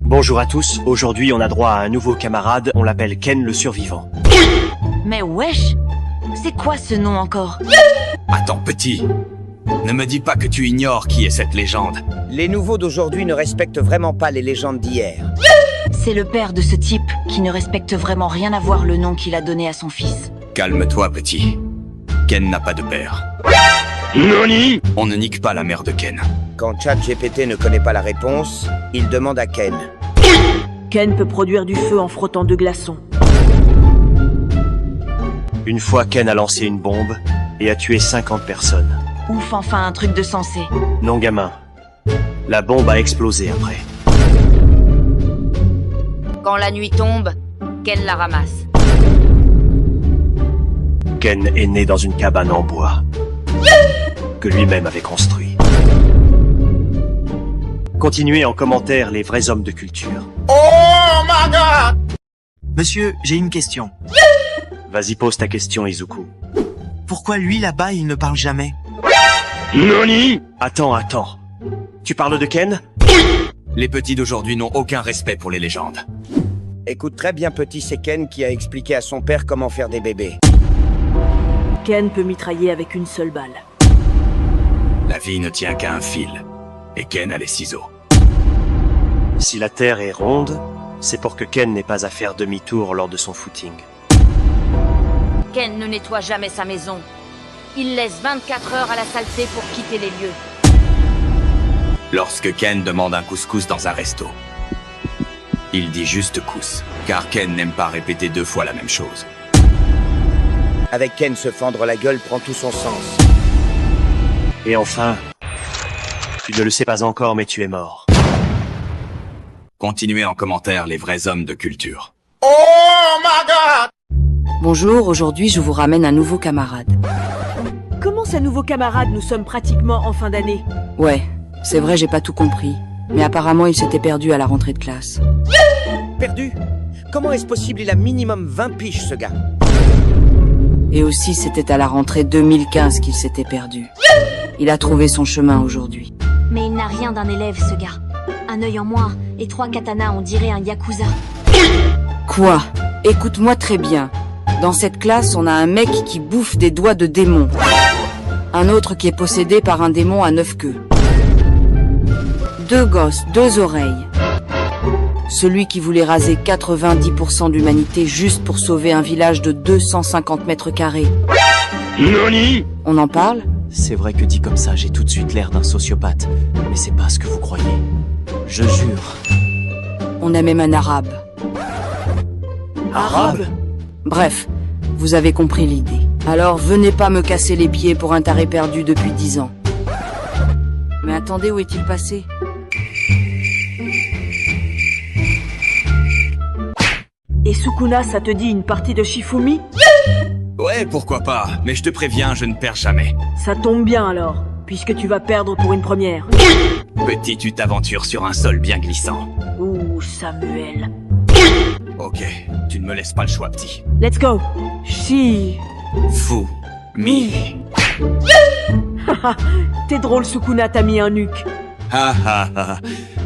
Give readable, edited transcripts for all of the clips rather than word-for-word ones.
Bonjour à tous, aujourd'hui on a droit à un nouveau camarade, on l'appelle Ken le survivant. Mais wesh, c'est quoi ce nom encore? Attends, petit. Ne me dis pas que tu ignores qui est cette légende. Les nouveaux d'aujourd'hui ne respectent vraiment pas les légendes d'hier. C'est le père de ce type qui ne respecte vraiment rien à voir le nom qu'il a donné à son fils. Calme-toi, petit. Ken n'a pas de père. Nani? On ne nique pas la mère de Ken. Quand ChatGPT ne connaît pas la réponse, il demande à Ken. Ken peut produire du feu en frottant deux glaçons. Une fois Ken a lancé une bombe et a tué 50 personnes. Ouf, enfin un truc de sensé. Non gamin, la bombe a explosé après. Quand la nuit tombe, Ken la ramasse. Ken est né dans une cabane en bois que lui-même avait construit. Continuez en commentaire les vrais hommes de culture. Monsieur, j'ai une question. Vas-y, pose ta question, Izuku. Pourquoi lui, là-bas, il ne parle jamais? Nani? Attends. Tu parles de Ken? Les petits d'aujourd'hui n'ont aucun respect pour les légendes. Écoute très bien, petit, c'est Ken qui a expliqué à son père comment faire des bébés. Ken peut mitrailler avec une seule balle. La vie ne tient qu'à un fil. Et Ken a les ciseaux. Si la Terre est ronde, c'est pour que Ken n'ait pas à faire demi-tour lors de son footing. Ken ne nettoie jamais sa maison. Il laisse 24 heures à la saleté pour quitter les lieux. Lorsque Ken demande un couscous dans un resto, il dit juste cousse, car Ken n'aime pas répéter 2 fois la même chose. Avec Ken, se fendre la gueule prend tout son sens. Et enfin, tu ne le sais pas encore, mais tu es mort. Continuez en commentaire les vrais hommes de culture. Bonjour, aujourd'hui je vous ramène un nouveau camarade. Comment ça, nouveau camarade? Nous sommes pratiquement en fin d'année. Ouais, c'est vrai, j'ai pas tout compris. Mais apparemment, il s'était perdu à la rentrée de classe. Perdu? Comment est-ce possible? Il a minimum 20 piges, ce gars. Et aussi, c'était à la rentrée 2015 qu'il s'était perdu. Il a trouvé son chemin aujourd'hui. Mais il n'a rien d'un élève, ce gars. Un œil en moins et 3 katanas, on dirait un yakuza. Quoi? Écoute-moi très bien. Dans cette classe, on a un mec qui bouffe des doigts de démon. Un autre qui est possédé par un démon à 9 queues. 2 gosses, 2 oreilles. Celui qui voulait raser 90% de l'humanité juste pour sauver un village de 250 mètres carrés. Nani? On en parle? C'est vrai que dit comme ça, j'ai tout de suite l'air d'un sociopathe. Mais c'est pas ce que vous croyez. Je jure. On a même un arabe. Arabe? Bref, vous avez compris l'idée. Alors venez pas me casser les pieds pour un taré perdu depuis 10 ans. Mais attendez, où est-il passé? Et Sukuna, ça te dit une partie de Shifumi? Ouais, pourquoi pas, mais je te préviens, je ne perds jamais. Ça tombe bien alors, puisque tu vas perdre pour une première. Petit, tu t'aventures sur un sol bien glissant. Ouh, Samuel. Ok, tu ne me laisses pas le choix, petit. Let's go. Si. Fou. Mi. T'es drôle, Sukuna, t'as mis un nuque. Ah ah ah.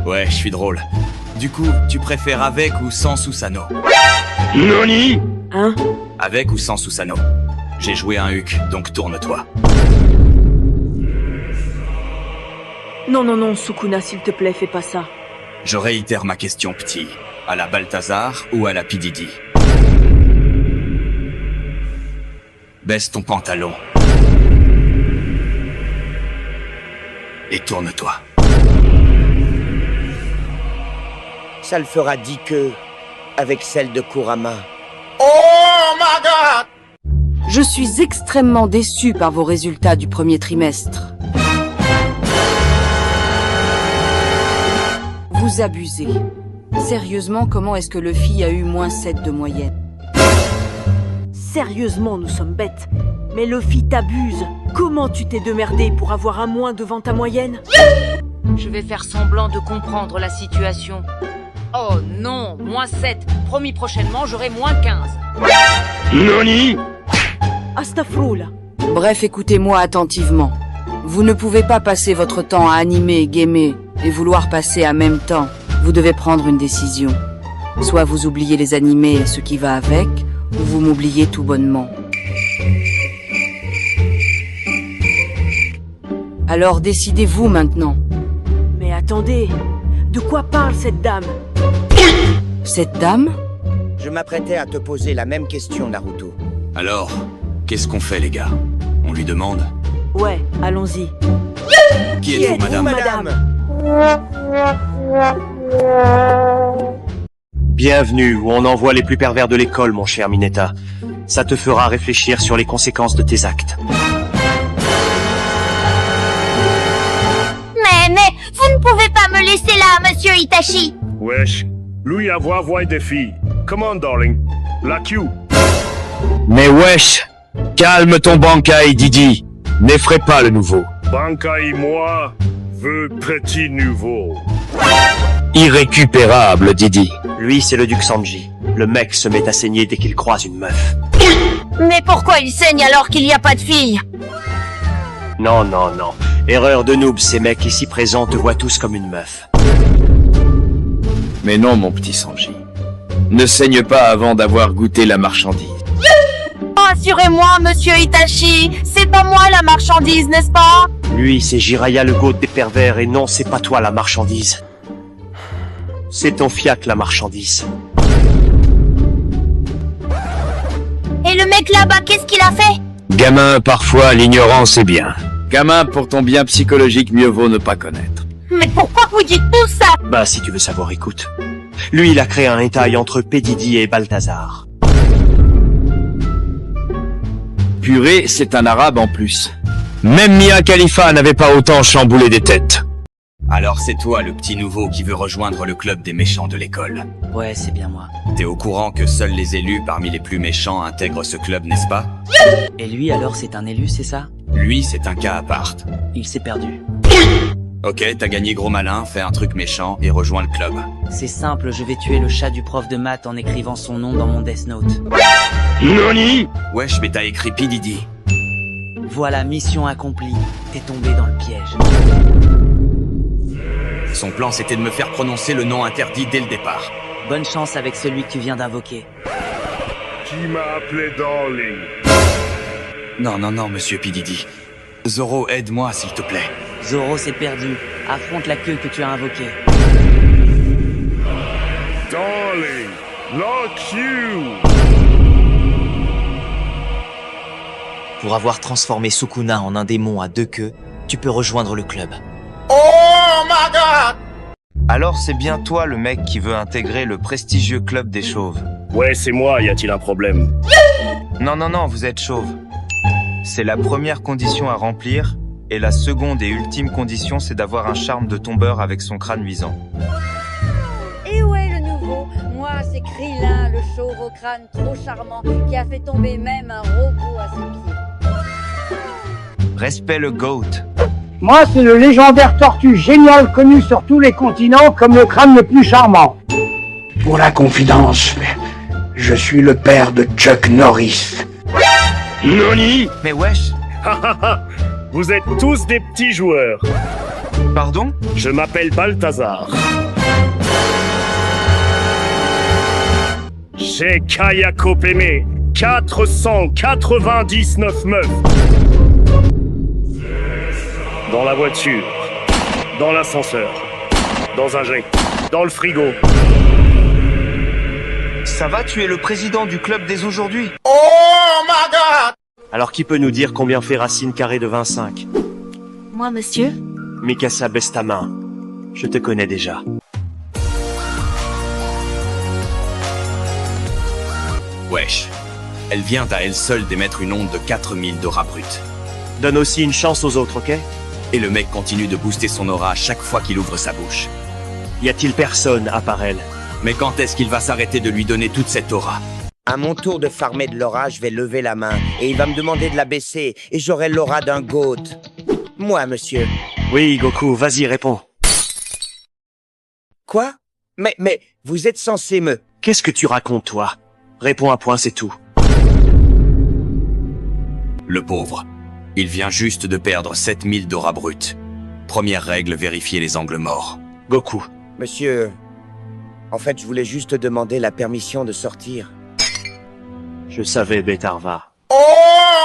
Ouais, je suis drôle. Du coup, tu préfères avec ou sans Susanoo? Nani? Hein? Avec ou sans Susanoo? J'ai joué un Huck, donc tourne-toi. Non, Sukuna, s'il te plaît, fais pas ça. Je réitère ma question, petit. À la Balthazar ou à la Pididi? Baisse ton pantalon. Et tourne-toi. Ça le fera 10 queues avec celle de Kurama. Je suis extrêmement déçu par vos résultats du premier trimestre. Vous abusez. Sérieusement, comment est-ce que Luffy a eu -7 de moyenne? Sérieusement, nous sommes bêtes. Mais Luffy t'abuse. Comment tu t'es démerdé pour avoir un moins devant ta moyenne? Je vais faire semblant de comprendre la situation. Oh non, -7. Promis prochainement, j'aurai -15. Nani? Astafroula. Bref, écoutez-moi attentivement. Vous ne pouvez pas passer votre temps à animer, gamer et vouloir passer en même temps. Vous devez prendre une décision. Soit vous oubliez les animés et ce qui va avec, ou vous m'oubliez tout bonnement. Alors décidez-vous maintenant. Mais attendez, de quoi parle cette dame? Cette dame? Je m'apprêtais à te poser la même question, Naruto. Alors, qu'est-ce qu'on fait, les gars? On lui demande? Ouais, allons-y. Qui êtes-vous, madame? Bienvenue où on envoie les plus pervers de l'école, mon cher Mineta. Ça te fera réfléchir sur les conséquences de tes actes. Mais, vous ne pouvez pas me laisser là, monsieur Itachi. Wesh, lui avoir des filles. Come on, darling. La Q. Mais wesh, calme ton Bankai, Didi. N'effraie pas le nouveau. Bankai, moi, veux petit nouveau. Irrécupérable, Didi. Lui, c'est le duc Sanji. Le mec se met à saigner dès qu'il croise une meuf. Mais pourquoi il saigne alors qu'il n'y a pas de fille? Non, non, non. Erreur de noob, ces mecs ici présents te voient tous comme une meuf. Mais non, mon petit Sanji. Ne saigne pas avant d'avoir goûté la marchandise. Rassurez-moi, monsieur Itachi, c'est pas moi la marchandise, n'est-ce pas? Lui, c'est Jiraiya le goat des pervers, et non, c'est pas toi la marchandise. C'est ton fiac la marchandise. Et le mec là-bas, qu'est-ce qu'il a fait? Gamin, parfois, l'ignorance est bien. Gamin, pour ton bien psychologique, mieux vaut ne pas connaître. Mais pourquoi vous dites tout ça? Bah, si tu veux savoir, écoute. Lui, il a créé un étail entre Pédidi et Balthazar. Purée, c'est un arabe en plus. Même Mia Khalifa n'avait pas autant chamboulé des têtes. Alors c'est toi le petit nouveau qui veut rejoindre le club des méchants de l'école. Ouais, c'est bien moi. T'es au courant que seuls les élus parmi les plus méchants intègrent ce club, n'est-ce pas? Et lui alors, c'est un élu, c'est ça? Lui, c'est un cas à part. Il s'est perdu. Ok, t'as gagné gros malin, fais un truc méchant et rejoins le club. C'est simple, je vais tuer le chat du prof de maths en écrivant son nom dans mon Death Note. Noni? Wesh, mais t'as écrit P. Diddy. Voilà, mission accomplie. T'es tombé dans le piège. Son plan, c'était de me faire prononcer le nom interdit dès le départ. Bonne chance avec celui que tu viens d'invoquer. Qui m'a appelé darling? Non, non, non, monsieur P. Diddy. Zoro, aide-moi, s'il te plaît. Zoro, c'est perdu. Affronte la queue que tu as invoquée. Darling, lock you. Pour avoir transformé Sukuna en un démon à deux queues, tu peux rejoindre le club. Oh my god! Alors c'est bien toi le mec qui veut intégrer le prestigieux club des chauves. Ouais, c'est moi, y a-t-il un problème? Non, non, non, vous êtes chauve. C'est la première condition à remplir, et la seconde et ultime condition, c'est d'avoir un charme de tombeur avec son crâne luisant. Et où est le nouveau? Moi, c'est Krillin, le chauve au crâne trop charmant, qui a fait tomber même un robot à ses pieds. Respect le GOAT. Moi, c'est le légendaire tortue génial connu sur tous les continents comme le crâne le plus charmant. Pour la confidence, je suis le père de Chuck Norris. Noni? Mais wesh! Vous êtes tous des petits joueurs. Pardon? Je m'appelle Balthazar. J'ai Kayako Peme, 499 meufs. Dans la voiture, dans l'ascenseur, dans un jet, dans le frigo. Ça va, tu es le président du club des aujourd'hui? Oh my god! Alors qui peut nous dire combien fait racine carrée de 25? Moi, monsieur? Mikasa, baisse ta main. Je te connais déjà. Wesh. Elle vient à elle seule d'émettre une onde de 4000 d'aura brute. Donne aussi une chance aux autres, ok? Et le mec continue de booster son aura à chaque fois qu'il ouvre sa bouche. Y a-t-il personne à part elle? Mais quand est-ce qu'il va s'arrêter de lui donner toute cette aura? À mon tour de farmer de l'aura, je vais lever la main et il va me demander de la baisser et j'aurai l'aura d'un goat. Moi, monsieur. Oui, Goku, vas-y, réponds. Quoi? Mais, vous êtes censé me... Qu'est-ce que tu racontes, toi? Réponds à point, c'est tout. Le pauvre. Il vient juste de perdre 7000 d'aura brute. Première règle, vérifier les angles morts. Goku. Monsieur, En fait, je voulais juste demander la permission de sortir. Je savais, Betarva. Oh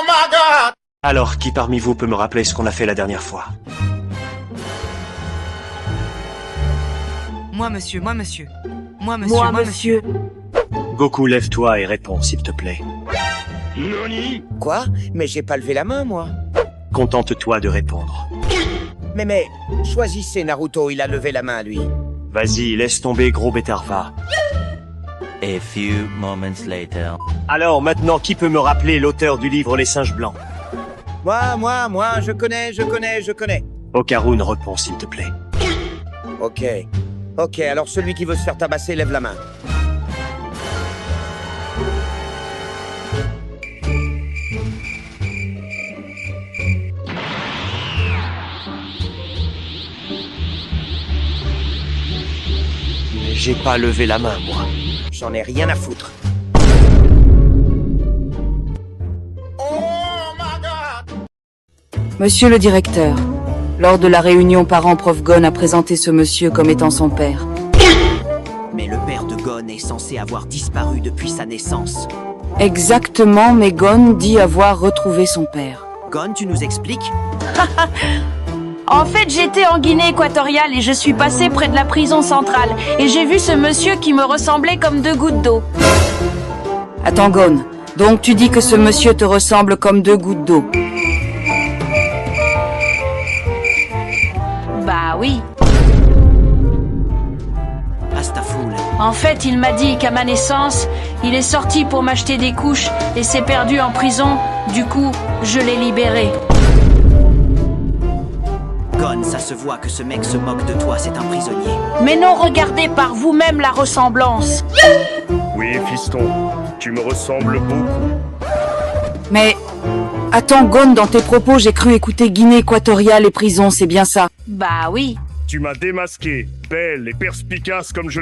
my god! Alors, qui parmi vous peut me rappeler ce qu'on a fait la dernière fois? Moi, monsieur, moi, monsieur. Moi, monsieur, Moi, moi, monsieur. Goku, lève-toi et réponds, s'il te plaît. Nani? Quoi? Mais j'ai pas levé la main, moi. Contente-toi de répondre. Mais, choisissez Naruto, il a levé la main, lui. Vas-y, laisse tomber, gros Betarva. A few moments later. Alors, maintenant, qui peut me rappeler l'auteur du livre Les Singes Blancs? Moi, je connais. Okarun, réponds, s'il te plaît. Ok, alors celui qui veut se faire tabasser, lève la main. Mais j'ai pas levé la main, moi. J'en ai rien à foutre. Monsieur le directeur, lors de la réunion parents-prof Gon a présenté ce monsieur comme étant son père. Mais le père de Gon est censé avoir disparu depuis sa naissance. Exactement, mais Gon dit avoir retrouvé son père. Gon, tu nous expliques? En fait, j'étais en Guinée équatoriale et je suis passé près de la prison centrale. Et j'ai vu ce monsieur qui me ressemblait comme 2 gouttes d'eau. Attends, Gon, donc tu dis que ce monsieur te ressemble comme 2 gouttes d'eau? Bah oui. Astafoul. En fait, il m'a dit qu'à ma naissance, il est sorti pour m'acheter des couches et s'est perdu en prison. Du coup, je l'ai libéré. Gon, ça se voit que ce mec se moque de toi, c'est un prisonnier. Mais non, regardez par vous-même la ressemblance. Oui, fiston, tu me ressembles beaucoup. Mais... Attends, Gon, dans tes propos, j'ai cru écouter Guinée équatoriale et prison, c'est bien ça? Bah oui. Tu m'as démasqué, belle et perspicace comme je l'ai.